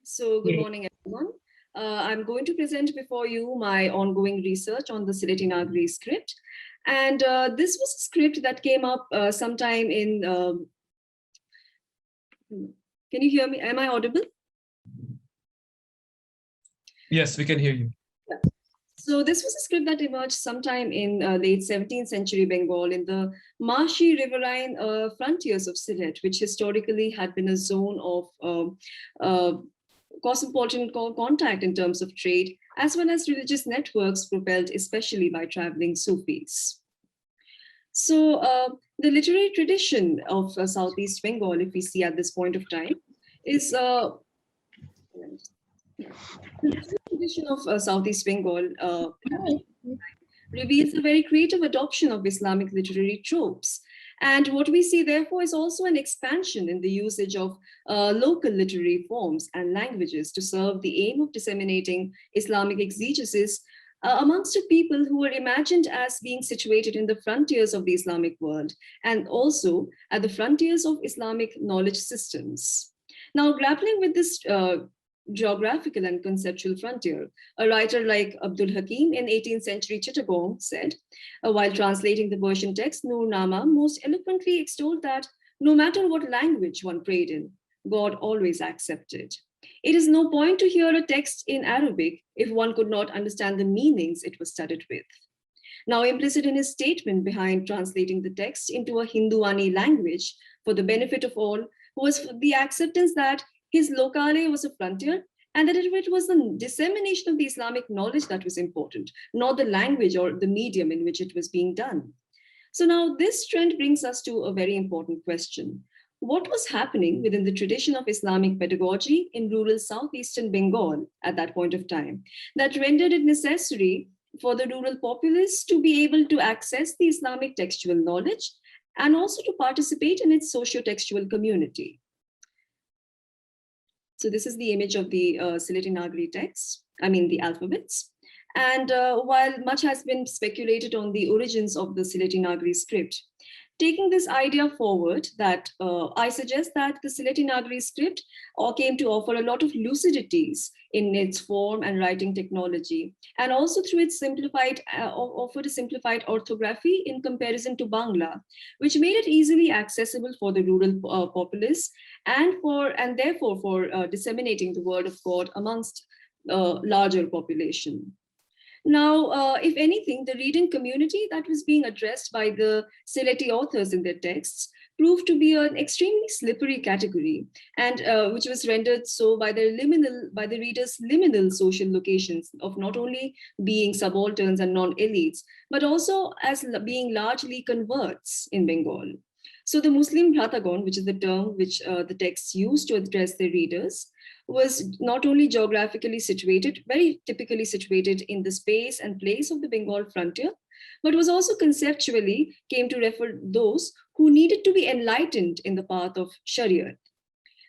So good Yeah. morning, everyone. I'm going to present before you my ongoing research on the Sylheti Nagari script. And this was a script that came up sometime in, can you hear me? Am I audible? Yes, we can hear you. Yeah. So this was a script that emerged sometime in late 17th century Bengal in the marshy riverine frontiers of Sylhet, which historically had been a zone of cosmopolitan contact in terms of trade, as well as religious networks propelled especially by traveling Sufis. So the literary tradition of Southeast Bengal, if we see at this point of time, is yeah. The literary tradition of Southeast Bengal at this reveals a very creative adoption of Islamic literary tropes. And what we see, therefore, is also an expansion in the usage of local literary forms and languages to serve the aim of disseminating Islamic exegesis amongst a people who were imagined as being situated in the frontiers of the Islamic world and also at the frontiers of Islamic knowledge systems. Now, grappling with this geographical and conceptual frontier, a writer like Abdul Hakim in 18th century Chittagong said, while translating the Persian text, Nur Nama most eloquently extolled that no matter what language one prayed in, God always accepted. It is no point to hear a text in Arabic if one could not understand the meanings it was studied with. Now, implicit in his statement behind translating the text into a Hinduani language for the benefit of all was the acceptance that his locale was a frontier and that it was the dissemination of the Islamic knowledge that was important, not the language or the medium in which it was being done. So now this trend brings us to a very important question. What was happening within the tradition of Islamic pedagogy in rural southeastern Bengal at that point of time that rendered it necessary for the rural populace to be able to access the Islamic textual knowledge and also to participate in its socio-textual community? So this is the image of the Sylheti Nagari text, the alphabets. And while much has been speculated on the origins of the Sylheti Nagari script, taking this idea forward, that I suggest that the Sylheti Nagari script came to offer a lot of lucidities in its form and writing technology, and also through its offered a simplified orthography in comparison to Bangla, which made it easily accessible for the rural populace and therefore for disseminating the word of God amongst larger population. Now, if anything, the reading community that was being addressed by the Sylheti authors in their texts proved to be an extremely slippery category, and which was rendered so by the readers' liminal social locations of not only being subalterns and non-elites, but also as being largely converts in Bengal. So the Muslim Bhratagon, which is the term which the texts used to address their readers, was not only geographically situated, very typically situated in the space and place of the Bengal frontier, but was also conceptually came to refer those who needed to be enlightened in the path of Shariat.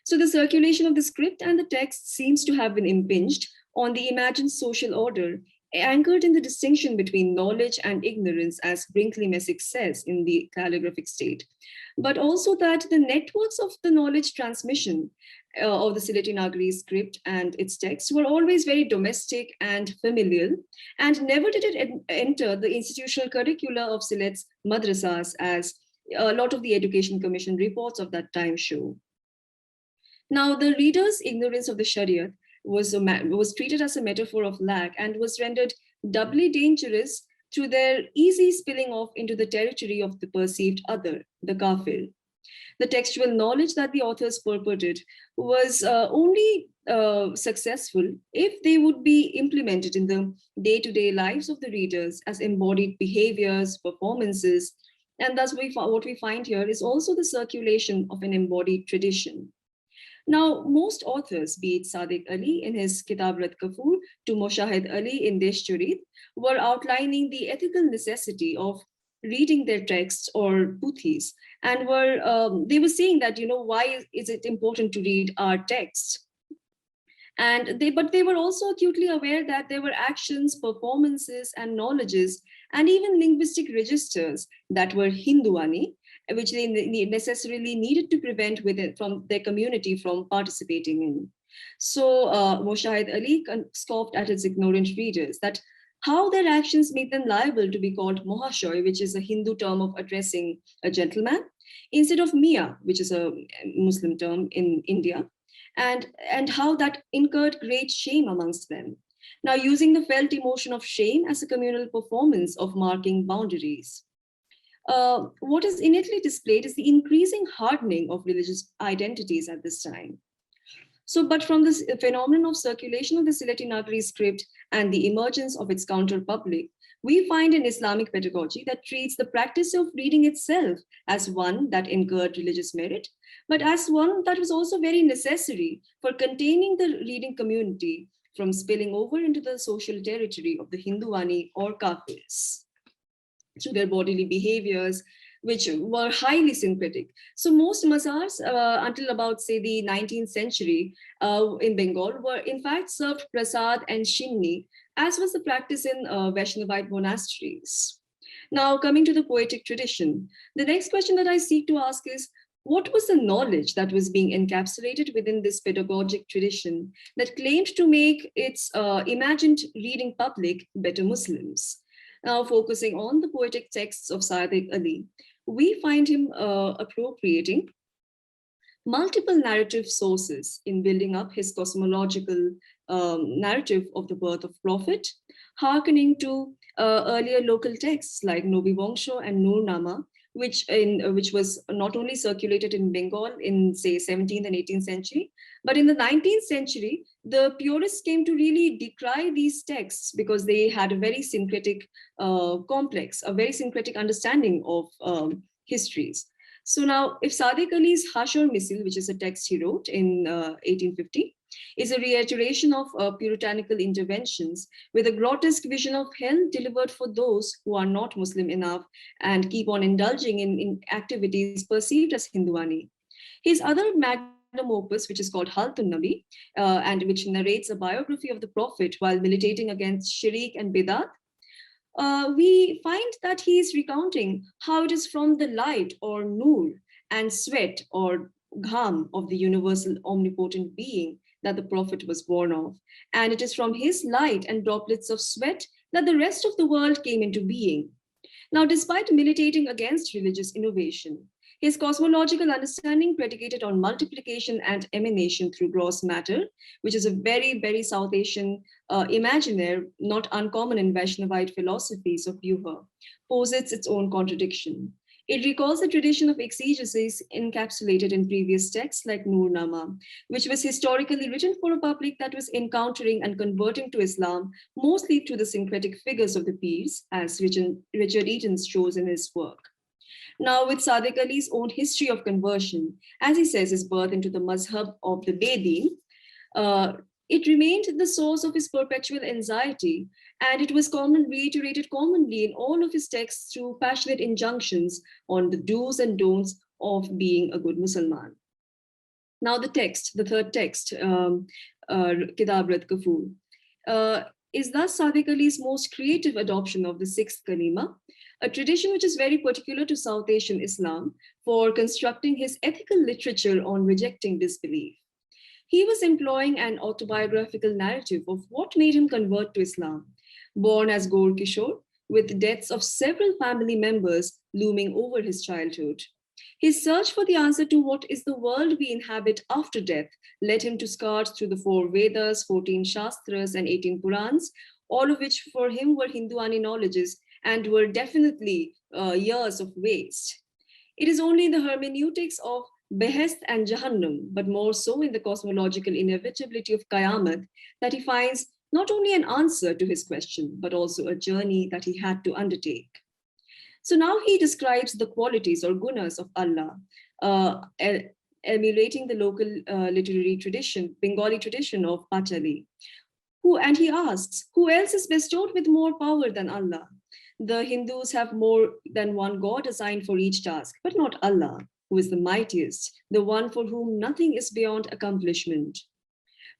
So the circulation of the script and the text seems to have been impinged on the imagined social order, anchored in the distinction between knowledge and ignorance, as Brinkley Messick says in the calligraphic state, but also that the networks of the knowledge transmission of the Sylheti Nagari script and its texts were always very domestic and familial, and never did it enter the institutional curricula of Sylhet's madrasas, as a lot of the Education Commission reports of that time show. Now, the reader's ignorance of the Shariat was treated as a metaphor of lack and was rendered doubly dangerous through their easy spilling off into the territory of the perceived other, the kafir. The textual knowledge that the authors purported was only successful if they would be implemented in the day-to-day lives of the readers as embodied behaviors, performances, and thus what we find here is also the circulation of an embodied tradition. Now, most authors, be it Sadiq Ali in his Kitab Rat Kafur to Moshahid Ali in Desh Churit, were outlining the ethical necessity of reading their texts or puthis, and they were saying that, why is it important to read our texts? But they were also acutely aware that there were actions, performances, and knowledges, and even linguistic registers that were Hinduani, which they necessarily needed to prevent from their community from participating in. So Moshahid Ali scoffed at his ignorant readers that how their actions made them liable to be called Mohashoy, which is a Hindu term of addressing a gentleman, instead of Mia, which is a Muslim term in India, and how that incurred great shame amongst them. Now, using the felt emotion of shame as a communal performance of marking boundaries. What is innately displayed is the increasing hardening of religious identities at this time. So, but from this phenomenon of circulation of the Sylheti Nagari script and the emergence of its counter-public, we find an Islamic pedagogy that treats the practice of reading itself as one that incurred religious merit, but as one that was also very necessary for containing the reading community from spilling over into the social territory of the Hindwani or Kafirs through their bodily behaviors, which were highly syncretic. So most mazars until about, say, the 19th century in Bengal were in fact served prasad and shinni, as was the practice in Vaishnavite monasteries. Now, coming to the poetic tradition, the next question that I seek to ask is, what was the knowledge that was being encapsulated within this pedagogic tradition that claimed to make its imagined reading public better Muslims? Now, focusing on the poetic texts of Sadiq Ali, we find him appropriating multiple narrative sources in building up his cosmological narrative of the birth of Prophet, hearkening to earlier local texts like Nobi Wangsho and Noornama, which was not only circulated in Bengal in, say, 17th and 18th century, but in the 19th century, the purists came to really decry these texts because they had a very syncretic complex, a very syncretic understanding of histories. So now, if Sadiq Ali's Hashor Misil, which is a text he wrote in 1850, is a reiteration of puritanical interventions with a grotesque vision of hell delivered for those who are not Muslim enough and keep on indulging in activities perceived as Hindwani. His other magnum opus, which is called Haltun Nabi, and which narrates a biography of the Prophet while militating against Shirik and Bidat, we find that he is recounting how it is from the light or nur and sweat or gham of the universal omnipotent being that the Prophet was born of. And it is from his light and droplets of sweat that the rest of the world came into being. Now, despite militating against religious innovation, his cosmological understanding predicated on multiplication and emanation through gross matter, which is a very, very South Asian imaginaire, not uncommon in Vaishnavite philosophies of Yuha, posits its own contradiction. It recalls the tradition of exegesis encapsulated in previous texts like Noornama, which was historically written for a public that was encountering and converting to Islam, mostly through the syncretic figures of the Peers, as Richard Eaton shows in his work. Now, with Sadiq Ali's own history of conversion, as he says, his birth into the mazhab of the Bedin, it remained the source of his perpetual anxiety, and it was reiterated commonly in all of his texts through passionate injunctions on the do's and don'ts of being a good Muslim. Now, the third text, Kitab Rat Kafur, is thus Sadiq Ali's most creative adoption of the sixth kalima, a tradition which is very particular to South Asian Islam for constructing his ethical literature on rejecting disbelief. He was employing an autobiographical narrative of what made him convert to Islam, born as Gaur Kishore, with deaths of several family members looming over his childhood. His search for the answer to what is the world we inhabit after death led him to scout through the 4 Vedas, 14 Shastras, and 18 Purans, all of which for him were Hindwani knowledges and were definitely years of waste. It is only in the hermeneutics of Behest and Jahannam, but more so in the cosmological inevitability of Qayamat, that he finds not only an answer to his question, but also a journey that he had to undertake. So now he describes the qualities or gunas of Allah, emulating the local literary tradition, Bengali tradition of Pachali. And he asks, who else is bestowed with more power than Allah? The Hindus have more than one God assigned for each task, but not Allah, who is the mightiest, the one for whom nothing is beyond accomplishment.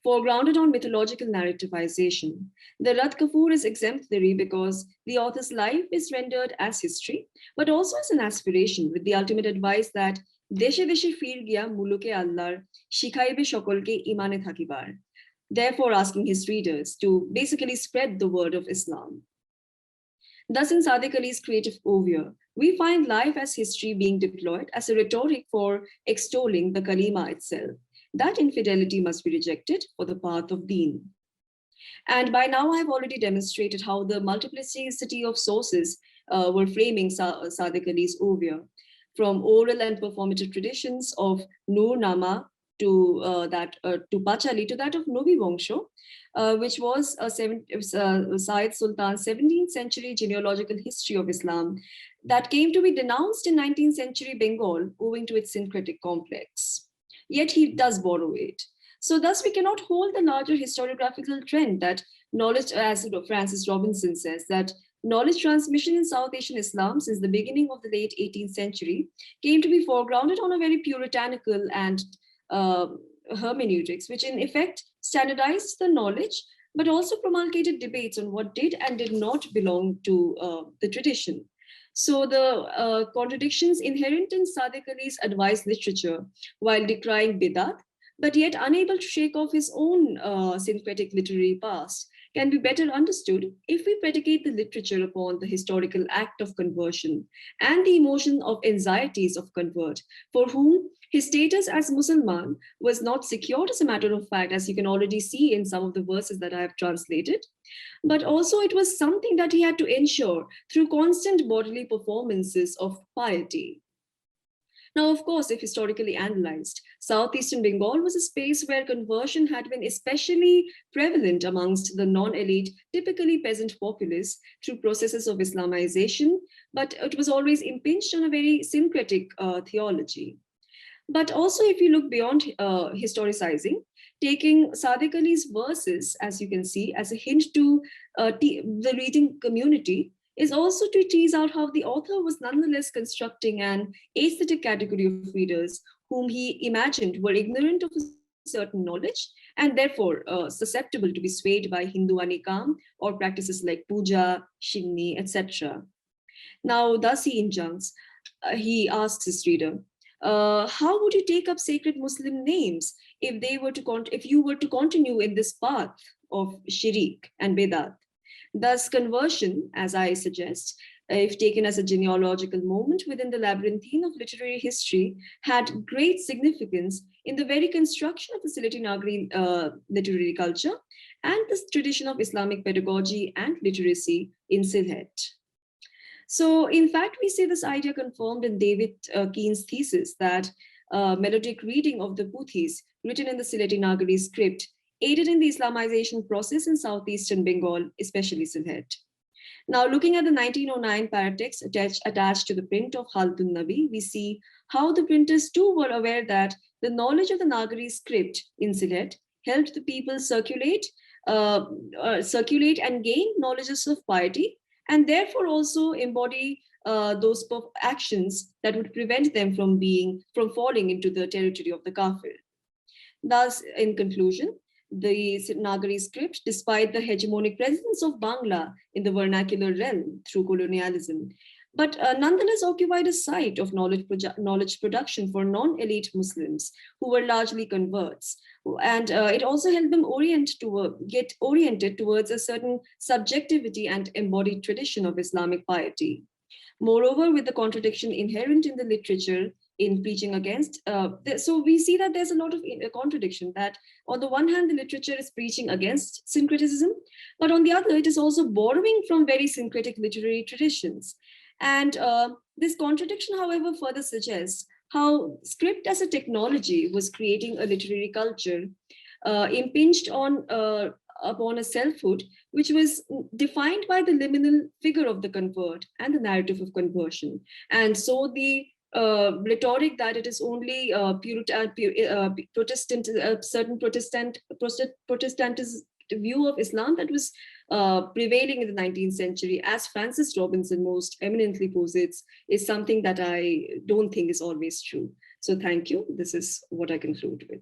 foregrounded on mythological narrativization. The Rat Kapoor is exemplary because the author's life is rendered as history, but also as an aspiration, with the ultimate advice that Deshe deshe fir gya muluke Allar, shikhaibe shokolke imane thakibar, therefore asking his readers to basically spread the word of Islam. Thus, in Sadiq Ali's creative oeuvre, we find life as history being deployed as a rhetoric for extolling the kalima itself, that infidelity must be rejected for the path of deen. And by now, I've already demonstrated how the multiplicity of sources were framing Sadiq Ali's oeuvre, from oral and performative traditions of Nur Nama to Pachali to that of Novi Bongsho, which was Syed Sultan's 17th century genealogical history of Islam that came to be denounced in 19th century Bengal owing to its syncretic complex. Yet he does borrow it. So thus we cannot hold the larger historiographical trend that knowledge, as Francis Robinson says, that knowledge transmission in South Asian Islam since the beginning of the late 18th century came to be foregrounded on a very puritanical and hermeneutics, which in effect standardized the knowledge, but also promulgated debates on what did and did not belong to the tradition. So the contradictions inherent in Sadiq Ali's advice literature, while decrying Bidat, but yet unable to shake off his own syncretic literary past, can be better understood if we predicate the literature upon the historical act of conversion and the emotion of anxieties of convert, for whom his status as Musalman was not secured as a matter of fact, as you can already see in some of the verses that I have translated, but also it was something that he had to ensure through constant bodily performances of piety. Now, of course, if historically analyzed, southeastern Bengal was a space where conversion had been especially prevalent amongst the non-elite, typically peasant populace through processes of Islamization, but it was always impinged on a very syncretic theology. But also, if you look beyond historicizing, taking Sadiq Ali's verses, as you can see, as a hint to the reading community, is also to tease out how the author was nonetheless constructing an aesthetic category of readers whom he imagined were ignorant of a certain knowledge and therefore susceptible to be swayed by Hindu anikam or practices like puja, shimni, etc. Now, thus he injuncts, he asks his reader, how would you take up sacred Muslim names if you were to continue in this path of shirik and Bidat? Thus, conversion, as I suggest, if taken as a genealogical moment within the labyrinthine of literary history, had great significance in the very construction of the Sylheti Nagari literary culture and the tradition of Islamic pedagogy and literacy in Sylhet. So, in fact, we see this idea confirmed in David Keen's thesis that melodic reading of the Puthis written in the Sylheti Nagari script aided in the Islamization process in southeastern Bengal, especially Sylhet. Now, looking at the 1909 paratext attached to the print of Khaldun Nabi, we see how the printers too were aware that the knowledge of the Nagari script in Sylhet helped the people circulate and gain knowledges of piety, and therefore also embody those actions that would prevent them from falling into the territory of the kafir. Thus, in conclusion, the Nagari script, despite the hegemonic presence of Bangla in the vernacular realm through colonialism, but nonetheless occupied a site of knowledge production for non-elite Muslims who were largely converts. And it also helped them get oriented towards a certain subjectivity and embodied tradition of Islamic piety. Moreover, with the contradiction inherent in the literature in preaching against, so we see that there's a lot of contradiction that on the one hand, the literature is preaching against syncretism, but on the other, it is also borrowing from very syncretic literary traditions. And this contradiction, however, further suggests how script as a technology was creating a literary culture impinged upon a selfhood, which was defined by the liminal figure of the convert and the narrative of conversion. And so the rhetoric that it is only Protestant view of Islam that was prevailing in the 19th century, as Francis Robinson most eminently posits, is something that I don't think is always true. So thank you. This is what I conclude with.